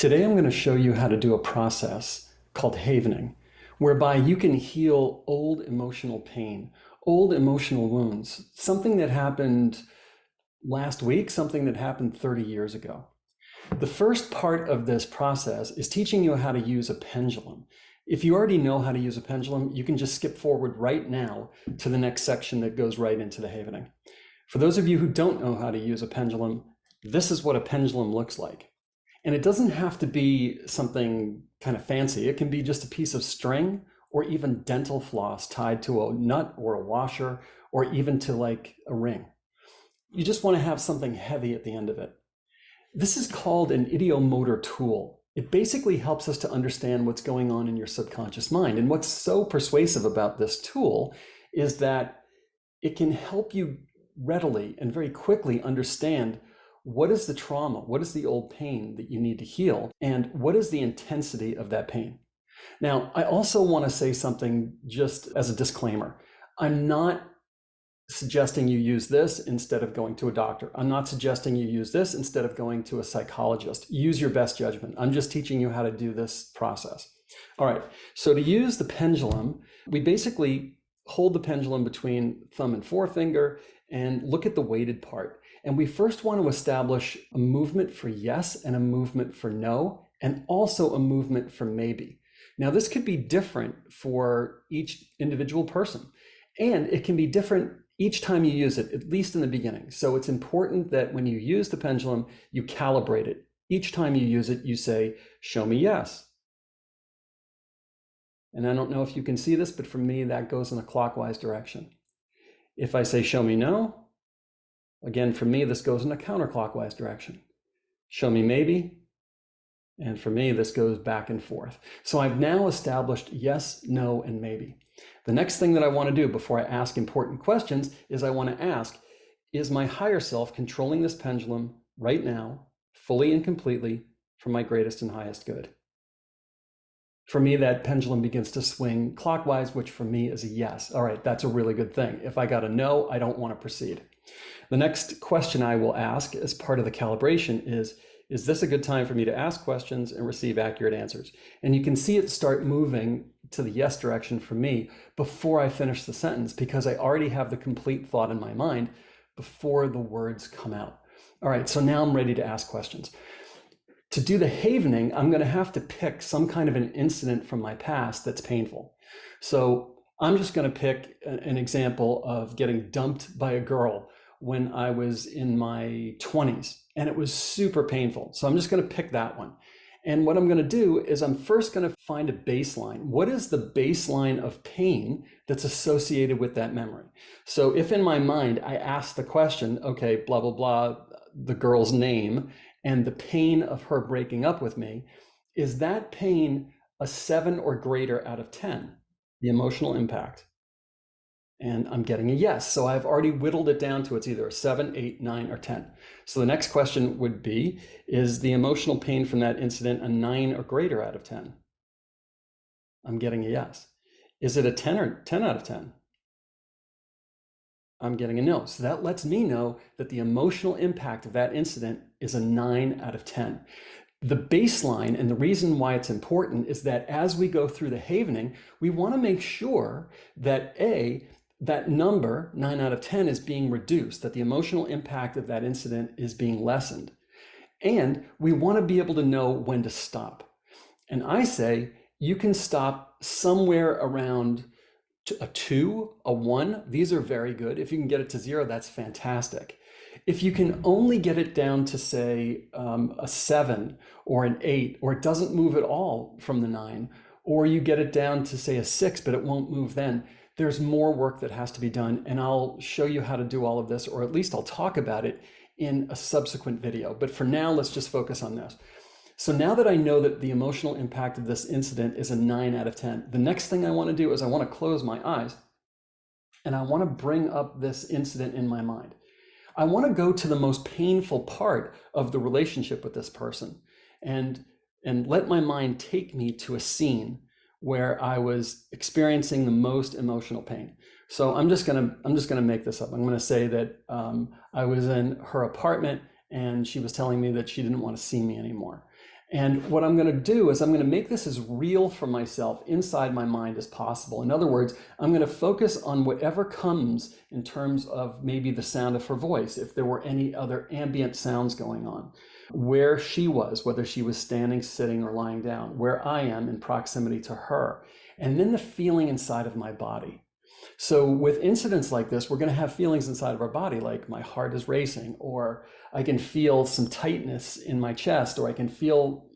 Today I'm going to show you how to do a process called havening, whereby you can heal old emotional pain, old emotional wounds, something that happened last week, something that happened 30 years ago. The first part of this process is teaching you how to use a pendulum. If you already know how to use a pendulum, you can just skip forward right now to the next section that goes right into the havening. For those of you who don't know how to use a pendulum, this is what a pendulum looks like. And it doesn't have to be something kind of fancy. It can be just a piece of string or even dental floss tied to a nut or a washer or even to like a ring. You just want to have something heavy at the end of it. This is called an ideomotor tool. It basically helps us to understand what's going on in your subconscious mind. And what's so persuasive about this tool is that it can help you readily and very quickly understand what is the trauma, what is the old pain that you need to heal, and what is the intensity of that pain. Now, I also want to say something just as a disclaimer. I'm not suggesting you use this instead of going to a doctor. I'm not suggesting you use this instead of going to a psychologist. Use your best judgment. I'm just teaching you how to do this process. All right, so to use the pendulum, we basically hold the pendulum between thumb and forefinger and look at the weighted part. And we first want to establish a movement for yes and a movement for no, and also a movement for maybe. Now, this could be different for each individual person, and it can be different each time you use it, at least in the beginning. So it's important that when you use the pendulum, you calibrate it. Each time you use it, you say, show me yes. And I don't know if you can see this, but for me, that goes in a clockwise direction. If I say, show me no, again, for me, this goes in a counterclockwise direction. Show me maybe, and for me, this goes back and forth. So I've now established yes, no, and maybe. The next thing that I want to do before I ask important questions is I want to ask, is my higher self controlling this pendulum right now, fully and completely, for my greatest and highest good? For me, that pendulum begins to swing clockwise, which for me is a yes. All right, that's a really good thing. If I got a no, I don't want to proceed. The next question I will ask as part of the calibration is this a good time for me to ask questions and receive accurate answers? And you can see it start moving to the yes direction for me before I finish the sentence, because I already have the complete thought in my mind before the words come out. All right, so now I'm ready to ask questions. To do the havening, I'm going to have to pick some kind of an incident from my past that's painful. So I'm just going to pick an example of getting dumped by a girl when I was in my 20s, and it was super painful. So I'm just going to pick that one. And what I'm going to do is I'm first going to find a baseline. What is the baseline of pain that's associated with that memory? So if in my mind I ask the question, okay, blah, blah, blah, the girl's name, and the pain of her breaking up with me, is that pain a 7 or greater out of 10, the emotional impact? And I'm getting a yes. So I've already whittled it down to it's either a 7, 8, 9, or 10. So the next question would be, is the emotional pain from that incident a 9 or greater out of 10? I'm getting a yes. Is it a 10 or 10 out of 10? I'm getting a no. So that lets me know that the emotional impact of that incident is a 9 out of 10. The baseline, and the reason why it's important, is that as we go through the havening, we want to make sure that that number, 9 out of 10, is being reduced, that the emotional impact of that incident is being lessened. And we want to be able to know when to stop. And I say you can stop somewhere around a 2, a 1. These are very good. If you can get it to 0, that's fantastic. If you can only get it down to, say, a 7 or an 8, or it doesn't move at all from the 9, or you get it down to, say, a 6, but it won't move then, there's more work that has to be done. And I'll show you how to do all of this, or at least I'll talk about it in a subsequent video. But for now, let's just focus on this. So now that I know that the emotional impact of this incident is a 9 out of 10, the next thing I want to do is I want to close my eyes and I want to bring up this incident in my mind. I want to go to the most painful part of the relationship with this person and let my mind take me to a scene where I was experiencing the most emotional pain. So I'm just gonna make this up. I'm gonna say that I was in her apartment and she was telling me that she didn't want to see me anymore. And what I'm going to do is I'm going to make this as real for myself inside my mind as possible. In other words, I'm going to focus on whatever comes in terms of maybe the sound of her voice, if there were any other ambient sounds going on, where she was, whether she was standing, sitting, or lying down, where I am in proximity to her, and then the feeling inside of my body. So with incidents like this, we're going to have feelings inside of our body, like my heart is racing, or I can feel some tightness in my chest, or I can feel,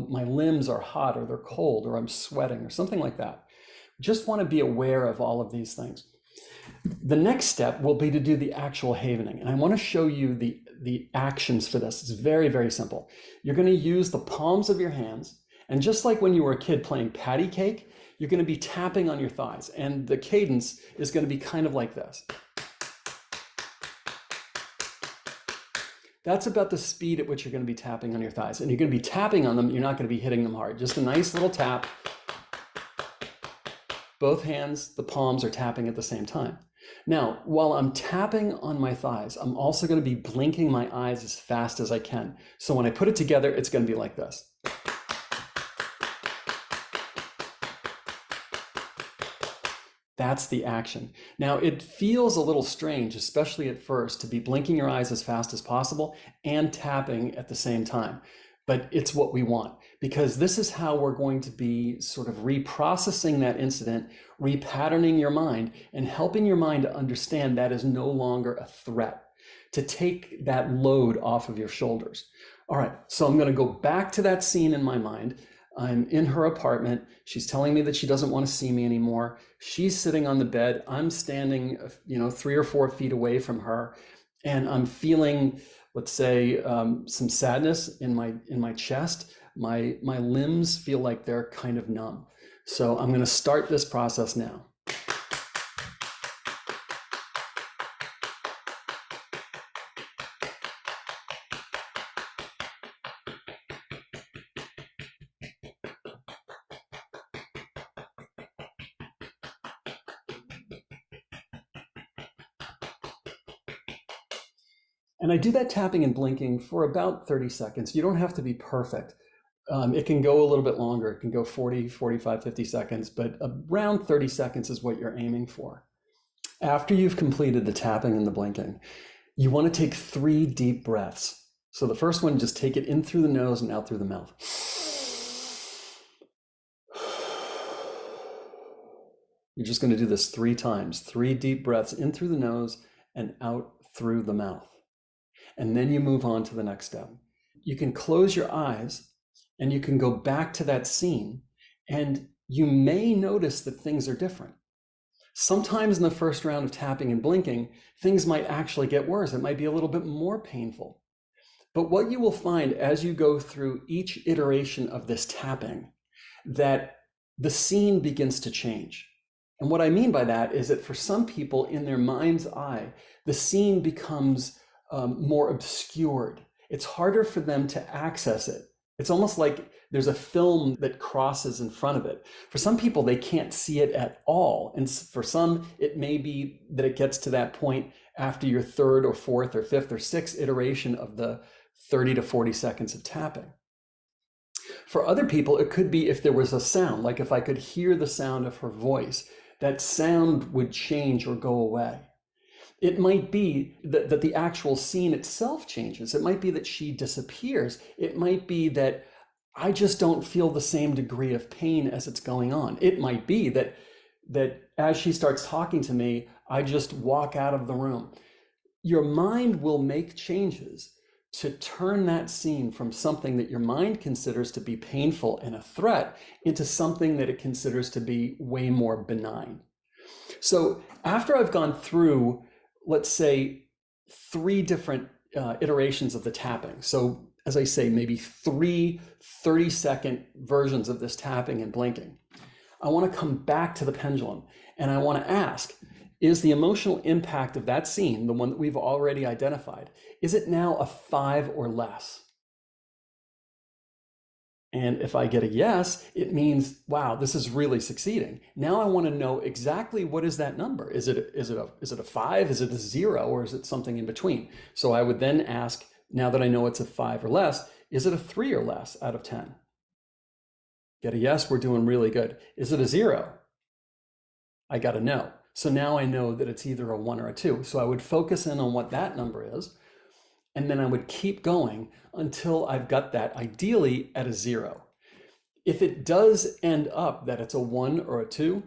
my limbs are hot or they're cold, or I'm sweating or something like that. Just want to be aware of all of these things. The next step will be to do the actual havening. And I want to show you the actions for this. It's very, very simple. You're going to use the palms of your hands. And just like when you were a kid playing patty cake, you're going to be tapping on your thighs. And the cadence is going to be kind of like this. That's about the speed at which you're going to be tapping on your thighs. And you're going to be tapping on them. You're not going to be hitting them hard. Just a nice little tap. Both hands, the palms are tapping at the same time. Now, while I'm tapping on my thighs, I'm also going to be blinking my eyes as fast as I can. So when I put it together, it's going to be like this. That's the action. Now, it feels a little strange, especially at first, to be blinking your eyes as fast as possible and tapping at the same time. But it's what we want, because this is how we're going to be sort of reprocessing that incident, repatterning your mind, and helping your mind to understand that is no longer a threat, to take that load off of your shoulders. All right, so I'm going to go back to that scene in my mind. I'm in her apartment. She's telling me that she doesn't want to see me anymore. She's sitting on the bed. I'm standing, 3 or 4 feet away from her, and I'm feeling, let's say, some sadness in my chest. My limbs feel like they're kind of numb. So I'm going to start this process now. And I do that tapping and blinking for about 30 seconds. You don't have to be perfect. It can go a little bit longer. It can go 40, 45, 50 seconds, but around 30 seconds is what you're aiming for. After you've completed the tapping and the blinking, you want to take 3 deep breaths. So the first one, just take it in through the nose and out through the mouth. You're just going to do this 3 times, 3 deep breaths in through the nose and out through the mouth. And then you move on to the next step. You can close your eyes and you can go back to that scene, and you may notice that things are different. Sometimes in the first round of tapping and blinking, things might actually get worse. It might be a little bit more painful. But what you will find as you go through each iteration of this tapping, that the scene begins to change. And what I mean by that is that for some people in their mind's eye, the scene becomes more obscured. It's harder for them to access it. It's almost like there's a film that crosses in front of it. For some people, they can't see it at all. And for some, it may be that it gets to that point after your 3rd or 4th or 5th or 6th iteration of the 30 to 40 seconds of tapping. For other people, it could be if there was a sound, like if I could hear the sound of her voice, that sound would change or go away. It might be that the actual scene itself changes. It might be that she disappears. It might be that I just don't feel the same degree of pain as it's going on. It might be that as she starts talking to me, I just walk out of the room. Your mind will make changes to turn that scene from something that your mind considers to be painful and a threat into something that it considers to be way more benign. So after I've gone through, let's say, 3 different iterations of the tapping. So as I say, maybe 3 30-second versions of this tapping and blinking. I want to come back to the pendulum and I want to ask, is the emotional impact of that scene, the one that we've already identified, is it now a 5 or less? And if I get a yes, it means, wow, this is really succeeding. Now I want to know exactly what is that number. Is it a 5? Is it a 0? Or is it something in between? So I would then ask, now that I know it's a 5 or less, Is it a 3 or less out of 10? Get a yes, we're doing really good. Is it a 0? I got a no. So now I know that it's either a 1 or a 2. So I would focus in on what that number is, and then I would keep going until I've got that, ideally at a 0. If it does end up that it's a 1 or a 2,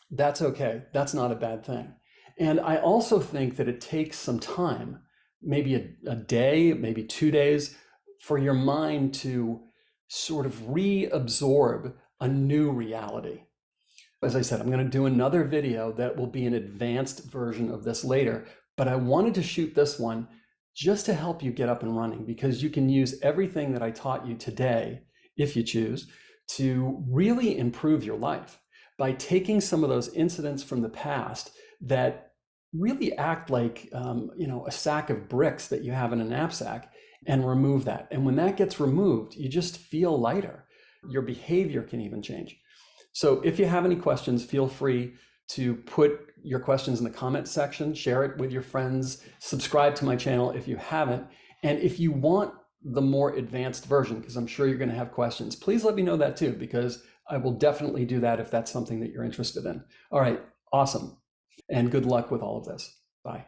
that's okay. That's not a bad thing. And I also think that it takes some time, maybe a day, maybe 2 days, for your mind to sort of reabsorb a new reality. As I said, I'm going to do another video that will be an advanced version of this later, but I wanted to shoot this one just to help you get up and running, because you can use everything that I taught you today, if you choose, to really improve your life by taking some of those incidents from the past that really act like a sack of bricks that you have in a knapsack, and remove that. And when that gets removed, you just feel lighter. Your behavior can even change. So if you have any questions, feel free to put your questions in the comment section, share it with your friends, subscribe to my channel if you haven't. And if you want the more advanced version, because I'm sure you're going to have questions, please let me know that too, because I will definitely do that if that's something that you're interested in. All right, awesome. And good luck with all of this. Bye.